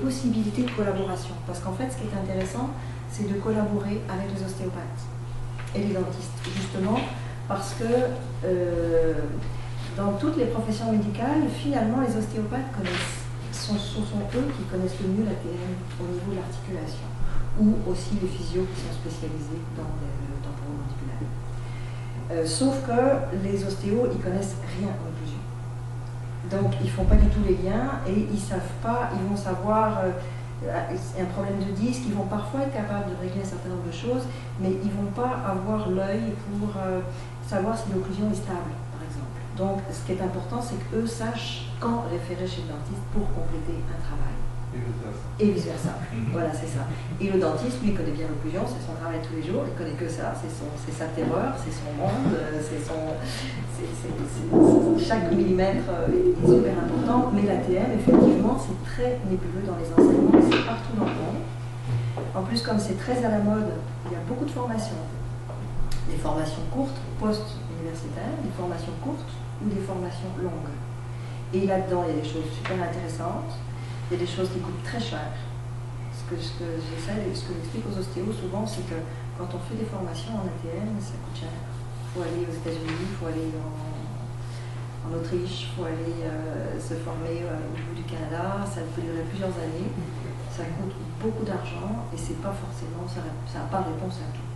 possibilités de collaboration. Parce qu'en fait, ce qui est intéressant, c'est de collaborer avec les ostéopathes et les dentistes, justement, parce que dans toutes les professions médicales, finalement, les ostéopathes ce sont eux qui connaissent le mieux l'ATM au niveau de l'articulation, ou aussi les physios qui sont spécialisés dans le temporomandibulaire. Sauf que les ostéos, ils connaissent rien en occlusion. Donc, ils ne font pas du tout les liens et ils ne savent pas, ils vont savoir un problème de disque, ils vont parfois être capables de régler un certain nombre de choses, mais ils ne vont pas avoir l'œil pour savoir si l'occlusion est stable, par exemple. Donc, ce qui est important, c'est qu'eux sachent quand référer chez le dentiste pour compléter un travail. Et vice-versa. Voilà, c'est ça. Et le dentiste, lui, connaît bien l'occlusion, c'est son travail tous les jours, il connaît que ça, c'est sa terreur, c'est son monde, chaque millimètre est super important, mais l'ATM, effectivement, c'est très nébuleux dans les enseignements, c'est partout dans le monde. En plus, comme c'est très à la mode, il y a beaucoup de formations. Des formations courtes, post-universitaires, des formations courtes ou des formations longues. Et là-dedans, il y a des choses super intéressantes. Il y a des choses qui coûtent très cher. Ce que j'explique aux ostéos souvent, c'est que quand on fait des formations en ATM, ça coûte cher. Il faut aller aux États-Unis, il faut aller en Autriche, il faut aller se former au bout du Canada. Ça peut durer plusieurs années. Ça coûte beaucoup d'argent et c'est pas forcément, ça n'a pas réponse à tout.